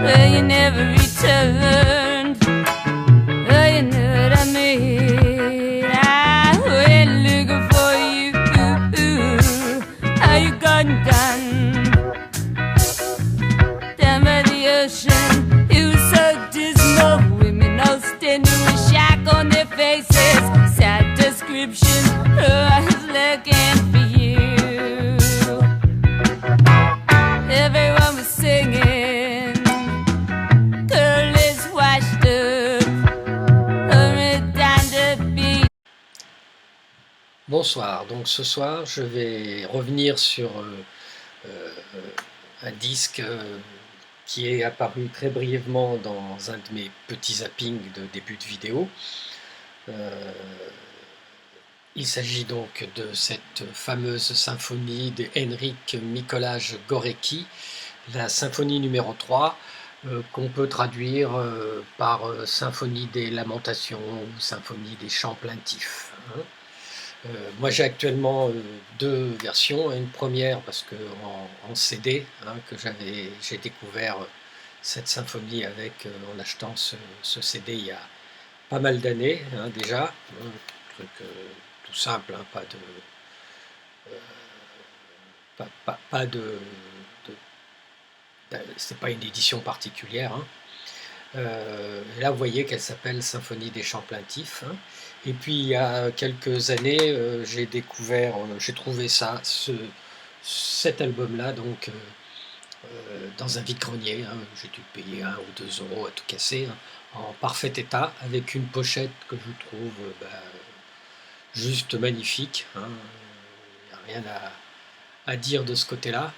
Well, you never returned. Oh, you know what I mean. I went looking for you. How you gone down by the ocean? It was so dismal. Women all standing with shock on their faces. Sad description. Oh, I was looking for you. Everyone was singing. Girl is washed up. Down the beach. Bonsoir, donc ce soir je vais revenir sur un disque qui est apparu très brièvement dans un de mes petits zappings de début de vidéo. Il s'agit donc de cette fameuse symphonie de Henryk Mikołaj Górecki, la symphonie numéro 3, qu'on peut traduire par symphonie des lamentations ou symphonie des chants plaintifs. Moi j'ai actuellement deux versions, une première parce que en CD, que j'ai découvert cette symphonie avec en achetant ce CD il y a pas mal d'années déjà, un truc tout simple, pas de c'est pas une édition particulière. Là vous voyez qu'elle s'appelle Symphonie des chants plaintifs. Et puis il y a quelques années, j'ai trouvé cet album-là donc dans un vide-grenier. J'ai dû payer 1 ou 2 euros à tout casser, en parfait état, avec une pochette que je trouve juste magnifique. Il n'y a rien à dire de ce côté-là.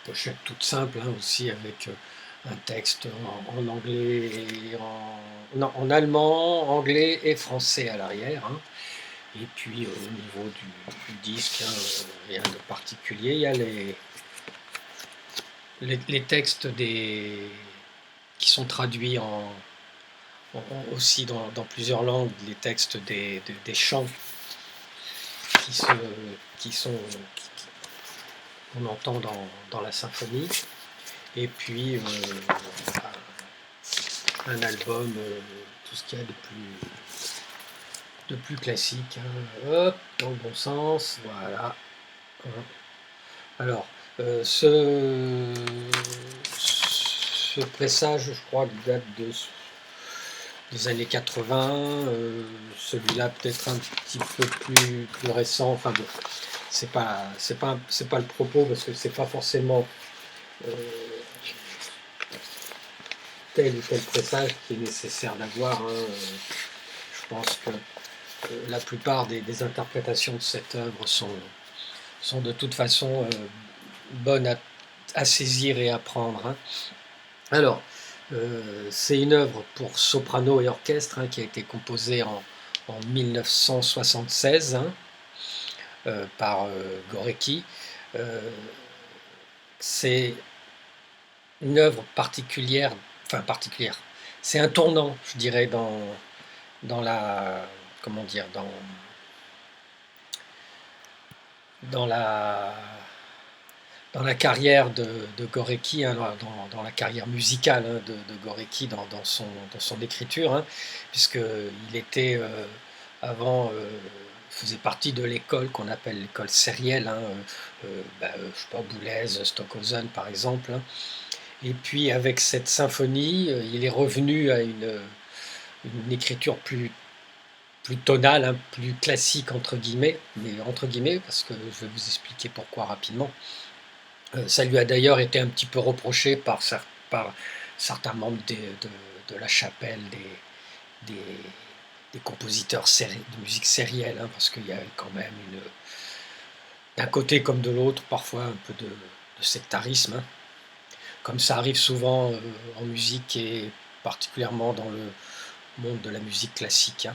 Pochette toute simple aussi, avec un texte en anglais et en allemand, anglais et français à l'arrière. Et puis au niveau du disque, rien de particulier. Il y a les textes qui sont traduits aussi dans plusieurs langues, les textes des chants qu'on entend dans la symphonie. Et puis un album, tout ce qu'il y a de plus classique, hop, dans le bon sens, voilà. Alors, ce pressage, je crois, date des années 80, celui-là peut-être un petit peu plus récent. Enfin bon, c'est pas le propos, parce que c'est pas forcément tel ou tel pressage qui est nécessaire d'avoir. Je pense que la plupart des interprétations de cette œuvre sont de toute façon bonnes à saisir et à prendre. Alors, c'est une œuvre pour soprano et orchestre qui a été composée en 1976 par Gorecki. C'est une œuvre particulière, c'est un tournant, je dirais, dans la, comment dire, dans la carrière de Gorecki, dans la carrière musicale de Gorecki, dans son écriture, puisqu'il était avant, faisait partie de l'école qu'on appelle l'école sérielle, je sais pas, Boulez, Stockhausen par exemple. Et puis avec cette symphonie, il est revenu à une écriture plus tonale, plus classique entre guillemets, parce que je vais vous expliquer pourquoi rapidement. Ça lui a d'ailleurs été un petit peu reproché par certains membres de la chapelle des compositeurs de musique sérielle, parce qu'il y a quand même d'un côté comme de l'autre parfois un peu de sectarisme, comme ça arrive souvent en musique et particulièrement dans le monde de la musique classique.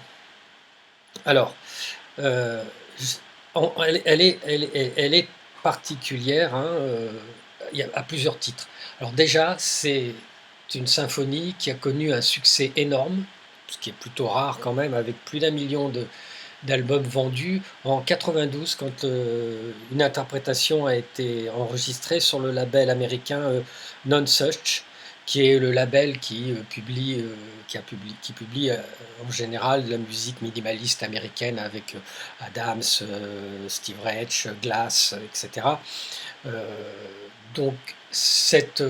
Alors, elle est particulière à plusieurs titres. Alors déjà, c'est une symphonie qui a connu un succès énorme, ce qui est plutôt rare quand même, avec plus d'1 million d'albums vendus en 92 quand une interprétation a été enregistrée sur le label américain Nonesuch, qui est le label qui publie en général de la musique minimaliste américaine avec Adams, Steve Reich, Glass, etc. Donc cette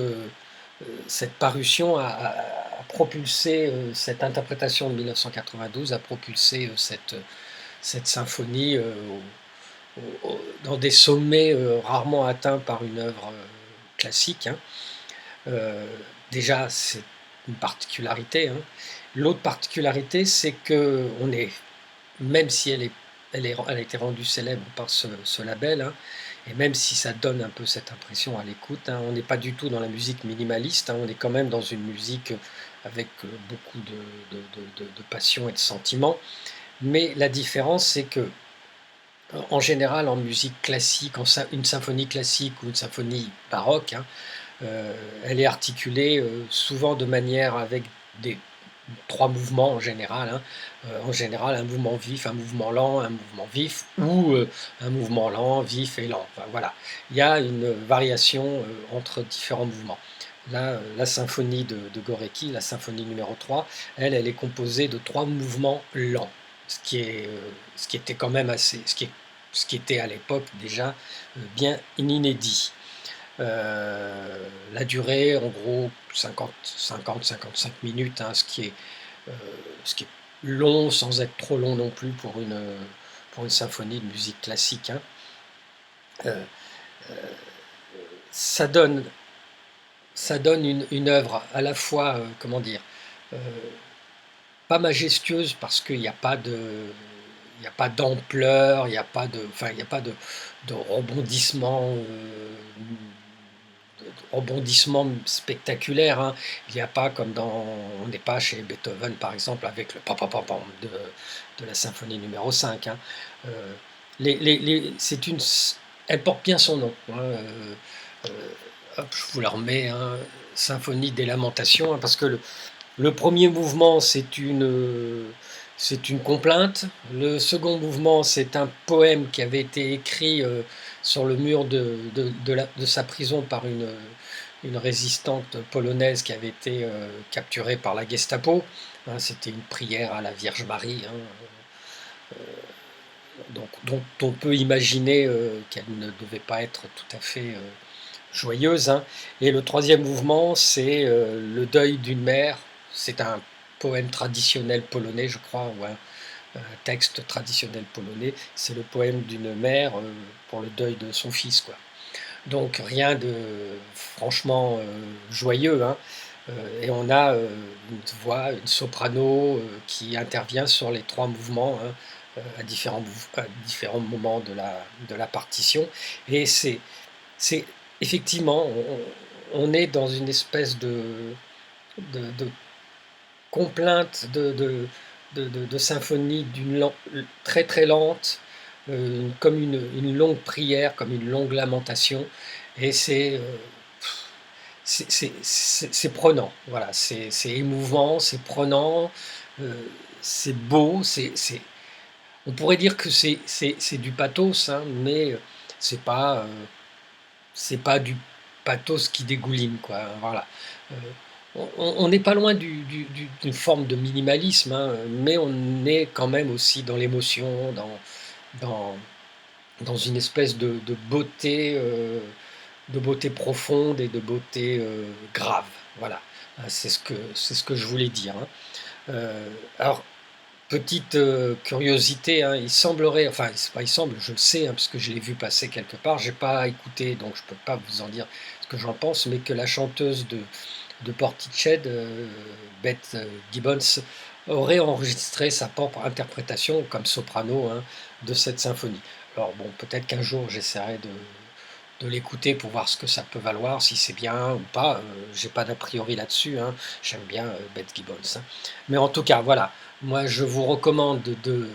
parution a propulsé, cette interprétation de 1992 a propulsé cette symphonie dans des sommets rarement atteints par une œuvre classique. Déjà, c'est une particularité. L'autre particularité, c'est que même si elle a été rendue célèbre par ce label, et même si ça donne un peu cette impression à l'écoute, on n'est pas du tout dans la musique minimaliste, on est quand même dans une musique avec beaucoup de passion et de sentiments. Mais la différence, c'est que en général, en musique classique, une symphonie classique ou une symphonie baroque, elle est articulée souvent de manière avec 3 mouvements en général. En général, un mouvement vif, un mouvement lent, un mouvement vif, ou un mouvement lent, vif et lent. Enfin, voilà, il y a une variation entre différents mouvements. Là, la symphonie de Gorecki, la symphonie numéro 3, elle est composée de 3 mouvements lents, ce qui était quand même ce qui était à l'époque déjà bien inédit. La durée, en gros, 50-55 minutes, ce qui est long sans être trop long non plus pour une symphonie de musique classique. Ça donne une œuvre à la fois, pas majestueuse parce qu'il n'y a pas d'ampleur, il n'y a pas de rebondissement spectaculaire. Il n'y a pas comme on n'est pas chez Beethoven par exemple avec le pam-pam-pam de la symphonie numéro 5. Elle porte bien son nom. Je vous la remets, Symphonie des Lamentations, parce que le premier mouvement c'est une complainte, le second mouvement c'est un poème qui avait été écrit sur le mur de sa prison par une résistante polonaise qui avait été capturée par la Gestapo. C'était une prière à la Vierge Marie, dont on peut imaginer qu'elle ne devait pas être tout à fait joyeuse. Et le troisième mouvement, c'est le deuil d'une mère. C'est un poème traditionnel polonais, je crois, ou un texte traditionnel polonais. C'est le poème d'une mère pour le deuil de son fils, quoi. Donc rien de franchement joyeux. Et on a une voix, une soprano qui intervient sur les 3 mouvements, hein, à différents moments de la partition. Et c'est effectivement, on est dans une espèce de complainte de symphonie très très lente, comme une longue prière, comme une longue lamentation, et c'est prenant, voilà, c'est émouvant, c'est prenant, c'est beau, on pourrait dire que c'est du pathos, hein, mais c'est pas du pathos qui dégouline, quoi, voilà. Euh, on n'est pas loin d'une forme de minimalisme, hein, mais on est quand même aussi dans l'émotion, dans, dans une espèce de beauté profonde et de beauté grave. Voilà, c'est ce que je voulais dire, hein. Alors, petite curiosité, hein, il semblerait, enfin, c'est pas il semble, je le sais, hein, puisque je l'ai vu passer quelque part, j'ai pas écouté, donc je peux pas vous en dire ce que j'en pense, mais que la chanteuse de Portiched, Beth Gibbons, aurait enregistré sa propre interprétation comme soprano, hein, de cette symphonie. Alors bon, peut-être qu'un jour j'essaierai de l'écouter pour voir ce que ça peut valoir, si c'est bien ou pas. J'ai pas d'a priori là-dessus, hein. J'aime bien Beth Gibbons, hein. Mais en tout cas, voilà, moi je vous recommande de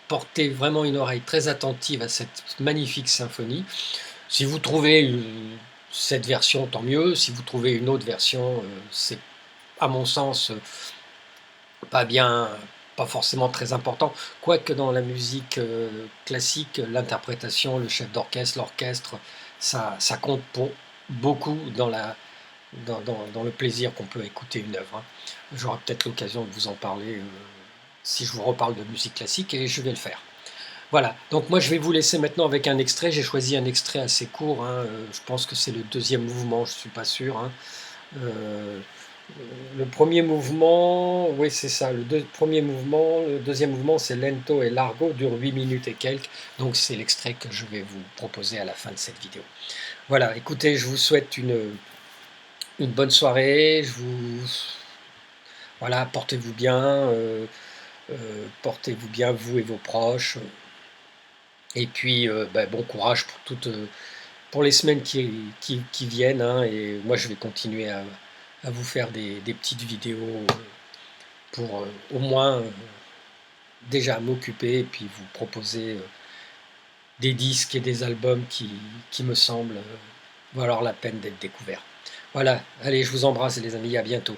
porter vraiment une oreille très attentive à cette magnifique symphonie. Si vous trouvez cette version, tant mieux. Si vous trouvez une autre version, c'est à mon sens pas bien, pas forcément très important. Quoique dans la musique classique, l'interprétation, le chef d'orchestre, l'orchestre, ça compte pour beaucoup dans le plaisir qu'on peut écouter une œuvre, hein. J'aurai peut-être l'occasion de vous en parler si je vous reparle de musique classique, et je vais le faire. Voilà, donc moi je vais vous laisser maintenant avec un extrait. J'ai choisi un extrait assez court, hein, je pense que c'est le deuxième mouvement, je ne suis pas sûr, hein. Euh, le premier mouvement, oui c'est ça, premier mouvement, le deuxième mouvement c'est lento et largo, dure 8 minutes et quelques, donc c'est l'extrait que je vais vous proposer à la fin de cette vidéo. Voilà, écoutez, je vous souhaite une bonne soirée, voilà, portez-vous bien vous et vos proches, et puis bon courage pour les semaines qui viennent, hein, et moi je vais continuer à vous faire des petites vidéos pour au moins déjà m'occuper et puis vous proposer des disques et des albums qui me semblent valoir la peine d'être découverts. Voilà, allez, je vous embrasse les amis, à bientôt.